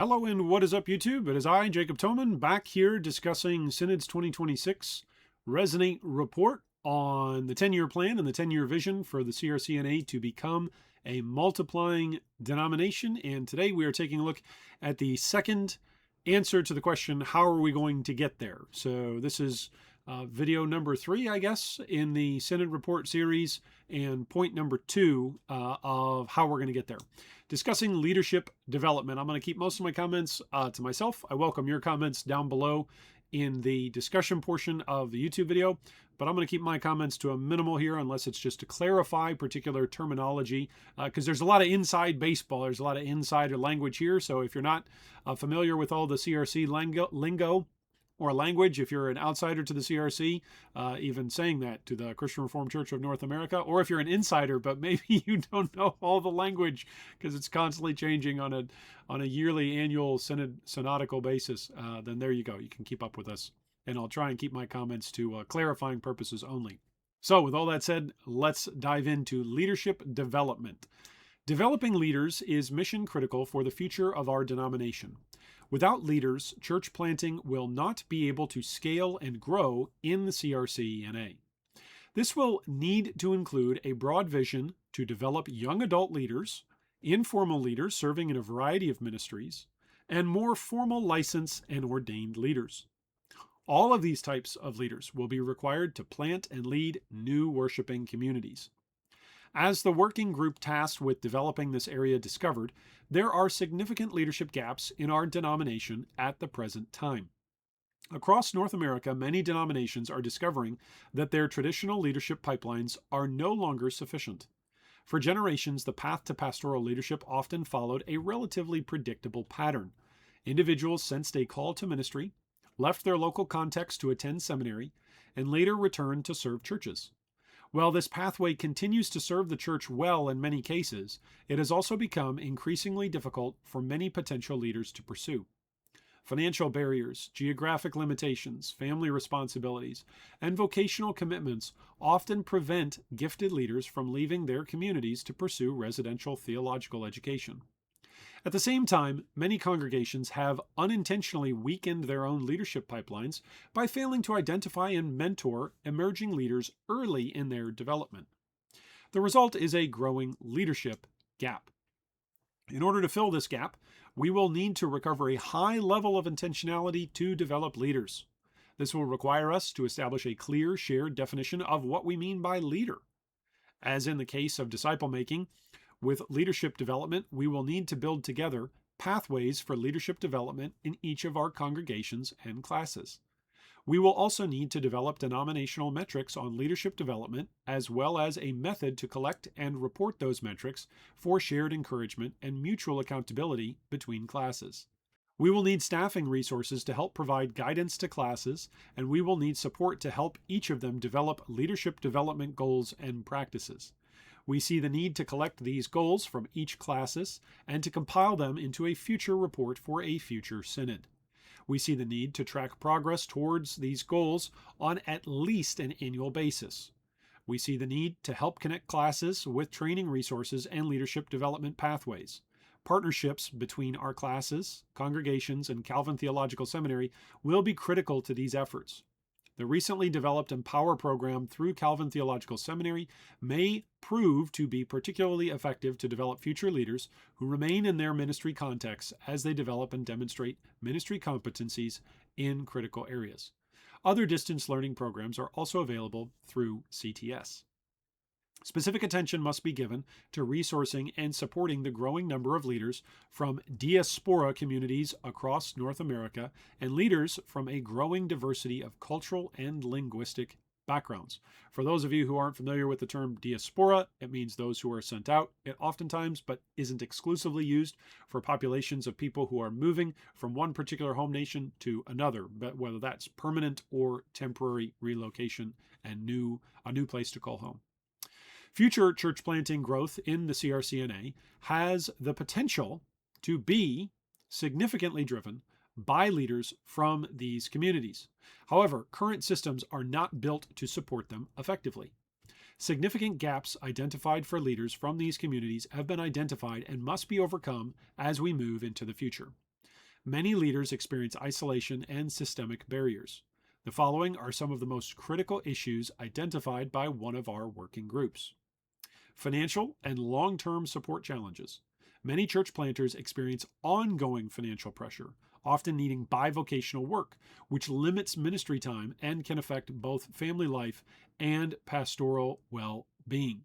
Hello and what is up, YouTube? It is I, Jacob Toman, back here discussing Synod's 2026 Resonate Report on the 10-year plan and the 10-year vision for the CRCNA to become a multiplying denomination. And today we are taking a look at the second answer to the question, how are we going to get there? So this is video number 3, I guess, in the Synod Report series, and point number 2 of how we're going to get there. Discussing leadership development. I'm going to keep most of my comments to myself. I welcome your comments down below in the discussion portion of the YouTube video, but I'm going to keep my comments to a minimal here unless it's just to clarify particular terminology, because there's a lot of inside baseball. There's a lot of insider language here. So if you're not familiar with all the CRC lingo or language, if you're an outsider to the CRC, even saying that to the Christian Reformed Church of North America, or if you're an insider, but maybe you don't know all the language because it's constantly changing on a yearly, annual, synodical basis, then there you go. You can keep up with us. And I'll try and keep my comments to clarifying purposes only. So with all that said, let's dive into leadership development. Developing leaders is mission critical for the future of our denomination. Without leaders, church planting will not be able to scale and grow in the CRCNA. This will need to include a broad vision to develop young adult leaders, informal leaders serving in a variety of ministries, and more formal licensed and ordained leaders. All of these types of leaders will be required to plant and lead new worshiping communities. As the working group tasked with developing this area discovered, there are significant leadership gaps in our denomination at the present time. Across North America, many denominations are discovering that their traditional leadership pipelines are no longer sufficient. For generations, the path to pastoral leadership often followed a relatively predictable pattern. Individuals sensed a call to ministry, left their local context to attend seminary, and later returned to serve churches. While this pathway continues to serve the church well in many cases, it has also become increasingly difficult for many potential leaders to pursue. Financial barriers, geographic limitations, family responsibilities, and vocational commitments often prevent gifted leaders from leaving their communities to pursue residential theological education. At the same time, many congregations have unintentionally weakened their own leadership pipelines by failing to identify and mentor emerging leaders early in their development. The result is a growing leadership gap. In order to fill this gap, we will need to recover a high level of intentionality to develop leaders. This will require us to establish a clear, shared definition of what we mean by leader. As in the case of disciple making, with leadership development, we will need to build together pathways for leadership development in each of our congregations and classes. We will also need to develop denominational metrics on leadership development, as well as a method to collect and report those metrics for shared encouragement and mutual accountability between classes. We will need staffing resources to help provide guidance to classes, and we will need support to help each of them develop leadership development goals and practices. We see the need to collect these goals from each classes and to compile them into a future report for a future synod. We see the need to track progress towards these goals on at least an annual basis. We see the need to help connect classes with training resources and leadership development pathways. Partnerships between our classes, congregations, and Calvin Theological Seminary will be critical to these efforts. The recently developed Empower program through Calvin Theological Seminary may prove to be particularly effective to develop future leaders who remain in their ministry contexts as they develop and demonstrate ministry competencies in critical areas. Other distance learning programs are also available through CTS. Specific attention must be given to resourcing and supporting the growing number of leaders from diaspora communities across North America and leaders from a growing diversity of cultural and linguistic backgrounds. For those of you who aren't familiar with the term diaspora, it means those who are sent out. It oftentimes, but isn't exclusively used for populations of people who are moving from one particular home nation to another, but whether that's permanent or temporary relocation and a new place to call home. Future church planting growth in the CRCNA has the potential to be significantly driven by leaders from these communities. However, current systems are not built to support them effectively. Significant gaps identified for leaders from these communities have been identified and must be overcome as we move into the future. Many leaders experience isolation and systemic barriers. The following are some of the most critical issues identified by one of our working groups. Financial and long-term support challenges. Many church planters experience ongoing financial pressure, often needing bivocational work, which limits ministry time and can affect both family life and pastoral well-being.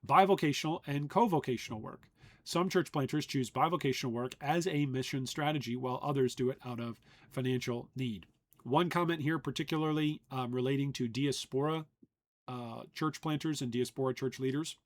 Bivocational and co-vocational work. Some church planters choose bivocational work as a mission strategy, while others do it out of financial need. One comment here, particularly relating to diaspora church planters and diaspora church leaders.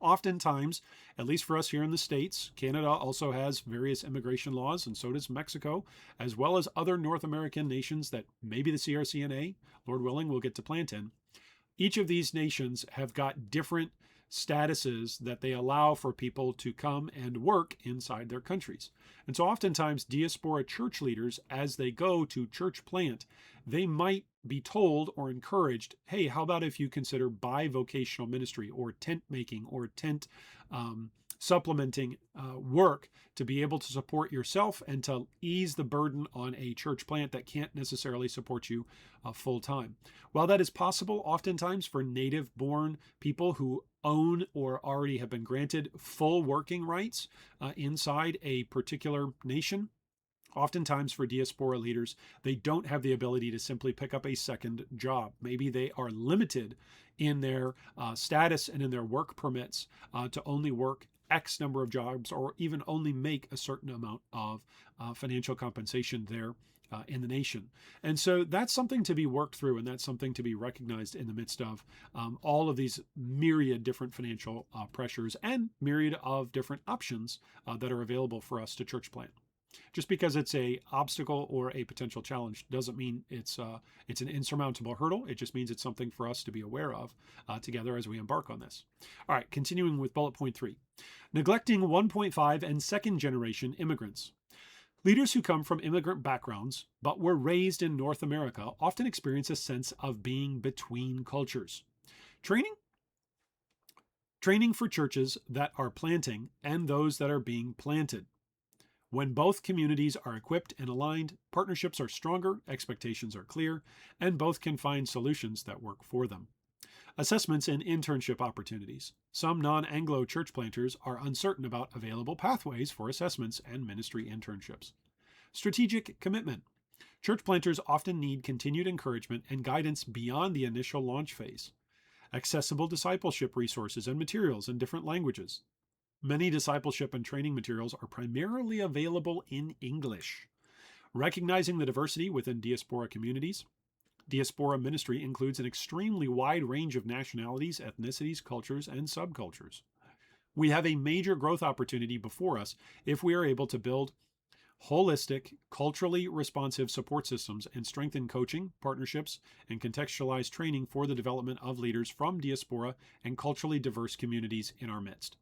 Oftentimes, at least for us here in the States, Canada also has various immigration laws, and so does Mexico, as well as other North American nations that maybe the CRCNA, Lord willing, will get to plant in. Each of these nations have got different statuses that they allow for people to come and work inside their countries. And so oftentimes diaspora church leaders, as they go to church plant, they might be told or encouraged, hey, how about if you consider bivocational ministry or tent making or tent supplementing work to be able to support yourself and to ease the burden on a church plant that can't necessarily support you full time. While that is possible, oftentimes for native-born people who own or already have been granted full working rights inside a particular nation, oftentimes for diaspora leaders, they don't have the ability to simply pick up a second job. Maybe they are limited in their status and in their work permits to only work X number of jobs or even only make a certain amount of financial compensation there in the nation. And so that's something to be worked through, and that's something to be recognized in the midst of all of these myriad different financial pressures and myriad of different options that are available for us to church plant. Just because it's a obstacle or a potential challenge doesn't mean it's an insurmountable hurdle. It just means it's something for us to be aware of together as we embark on this. All right, continuing with bullet point 3. Neglecting 1.5 and second generation immigrants. Leaders who come from immigrant backgrounds but were raised in North America often experience a sense of being between cultures. Training for churches that are planting and those that are being planted. When both communities are equipped and aligned, partnerships are stronger, expectations are clear, and both can find solutions that work for them. Assessments and internship opportunities. Some non-Anglo church planters are uncertain about available pathways for assessments and ministry internships. Strategic commitment. Church planters often need continued encouragement and guidance beyond the initial launch phase. Accessible discipleship resources and materials in different languages. Many discipleship and training materials are primarily available in English. Recognizing the diversity within diaspora communities. Diaspora ministry includes an extremely wide range of nationalities, ethnicities, cultures, and subcultures. We have a major growth opportunity before us if we are able to build holistic, culturally responsive support systems and strengthen coaching, partnerships, and contextualized training for the development of leaders from diaspora and culturally diverse communities in our midst.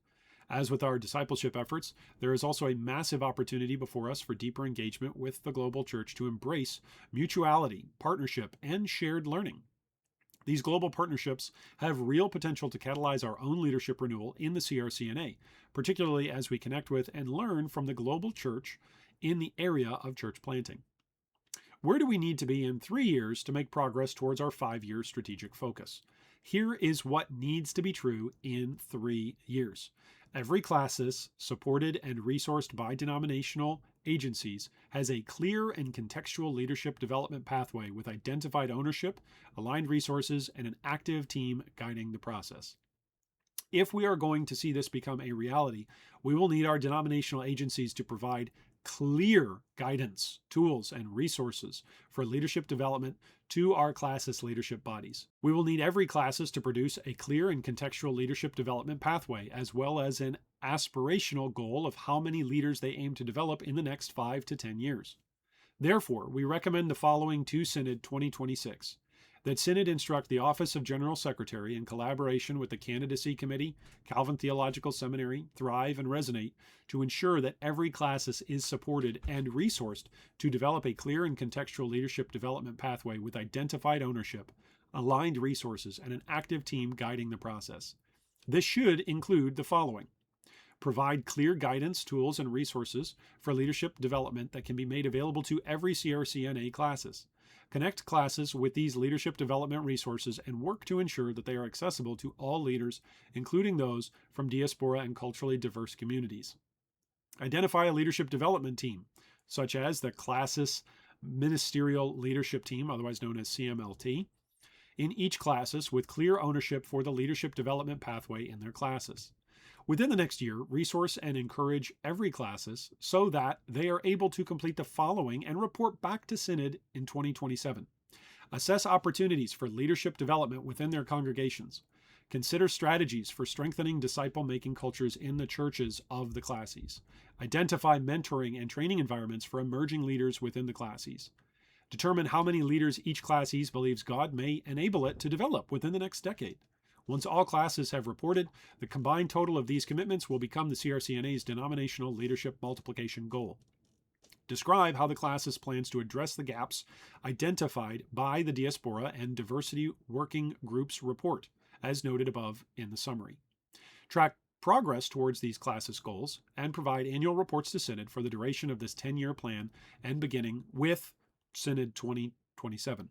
As with our discipleship efforts, there is also a massive opportunity before us for deeper engagement with the global church to embrace mutuality, partnership, and shared learning. These global partnerships have real potential to catalyze our own leadership renewal in the CRCNA, particularly as we connect with and learn from the global church in the area of church planting. Where do we need to be in 3 years to make progress towards our 5-year strategic focus? Here is what needs to be true in 3 years. Every classis, supported and resourced by denominational agencies, has a clear and contextual leadership development pathway with identified ownership, aligned resources, and an active team guiding the process. If we are going to see this become a reality, we will need our denominational agencies to provide clear guidance, tools, and resources for leadership development to our classis leadership bodies. We will need every classis to produce a clear and contextual leadership development pathway, as well as an aspirational goal of how many leaders they aim to develop in the next 5 to 10 years. Therefore, we recommend the following to Synod 2026. That Synod instruct the Office of General Secretary in collaboration with the Candidacy Committee, Calvin Theological Seminary, Thrive, and Resonate to ensure that every classis is supported and resourced to develop a clear and contextual leadership development pathway with identified ownership, aligned resources, and an active team guiding the process. This should include the following. Provide clear guidance, tools, and resources for leadership development that can be made available to every CRCNA classes. Connect classes with these leadership development resources and work to ensure that they are accessible to all leaders, including those from diaspora and culturally diverse communities. Identify a leadership development team, such as the Classis Ministerial Leadership Team, otherwise known as CMLT, in each classes with clear ownership for the leadership development pathway in their classes. Within the next year, resource and encourage every classes so that they are able to complete the following and report back to Synod in 2027. Assess opportunities for leadership development within their congregations. Consider strategies for strengthening disciple-making cultures in the churches of the classes. Identify mentoring and training environments for emerging leaders within the classes. Determine how many leaders each classes believes God may enable it to develop within the next decade. Once all classes have reported, the combined total of these commitments will become the CRCNA's denominational leadership multiplication goal. Describe how the classes plans to address the gaps identified by the Diaspora and Diversity Working Groups report, as noted above in the summary. Track progress towards these classes' goals and provide annual reports to Synod for the duration of this 10-year plan and beginning with Synod 2027.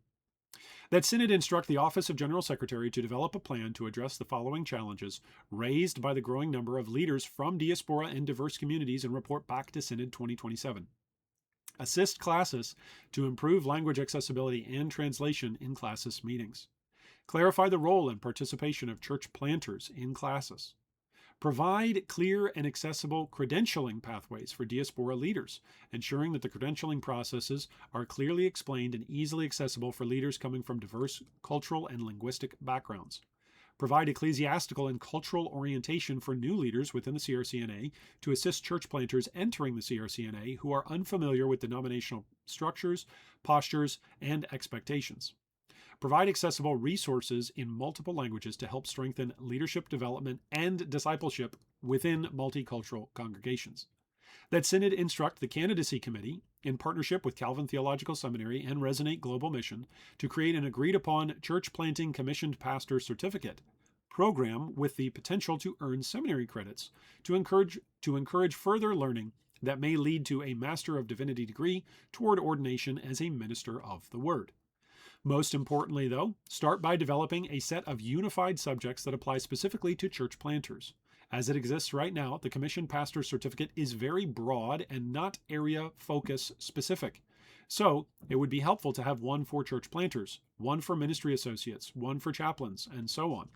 That Synod instruct the Office of General Secretary to develop a plan to address the following challenges raised by the growing number of leaders from diaspora and diverse communities and report back to Synod 2027. Assist classes to improve language accessibility and translation in classes meetings. Clarify the role and participation of church planters in classes. Provide clear and accessible credentialing pathways for diaspora leaders, ensuring that the credentialing processes are clearly explained and easily accessible for leaders coming from diverse cultural and linguistic backgrounds. Provide ecclesiastical and cultural orientation for new leaders within the CRCNA to assist church planters entering the CRCNA who are unfamiliar with denominational structures, postures, and expectations. Provide accessible resources in multiple languages to help strengthen leadership development and discipleship within multicultural congregations. That Synod instruct the Candidacy Committee, in partnership with Calvin Theological Seminary and Resonate Global Mission, to create an agreed-upon church planting commissioned pastor certificate program with the potential to earn seminary credits to encourage further learning that may lead to a Master of Divinity degree toward ordination as a minister of the Word. Most importantly, though, start by developing a set of unified subjects that apply specifically to church planters. As it exists right now, the Commissioned Pastor Certificate is very broad and not area focus specific. So, it would be helpful to have one for church planters, one for ministry associates, one for chaplains, and so on.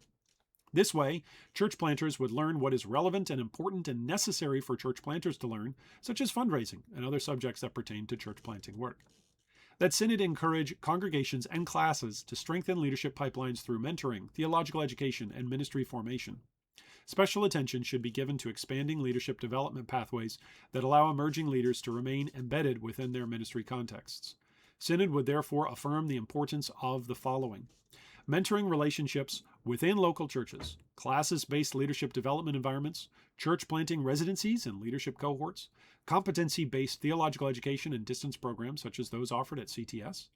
This way, church planters would learn what is relevant and important and necessary for church planters to learn, such as fundraising and other subjects that pertain to church planting work. That Synod encourage congregations and classes to strengthen leadership pipelines through mentoring, theological education, and ministry formation. Special attention should be given to expanding leadership development pathways that allow emerging leaders to remain embedded within their ministry contexts. Synod would therefore affirm the importance of the following: mentoring relationships within local churches, classes-based leadership development environments, church planting residencies and leadership cohorts, competency-based theological education and distance programs such as those offered at CTS,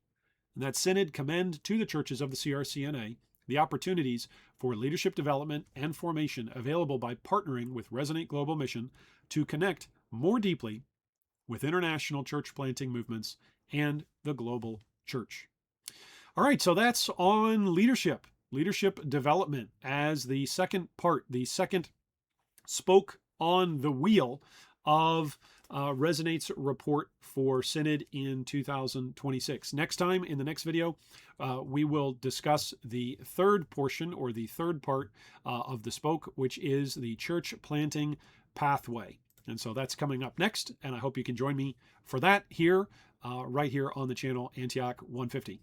and that Synod commend to the churches of the CRCNA the opportunities for leadership development and formation available by partnering with Resonate Global Mission to connect more deeply with international church planting movements and the global church. All right, so that's on leadership development as the second part, the second spoke on the wheel of Resonate's report for Synod in 2026. Next time, in the next video, we will discuss the third portion or the third part of the spoke, which is the church planting pathway. And so that's coming up next, and I hope you can join me for that here, right here on the channel Antioch 150.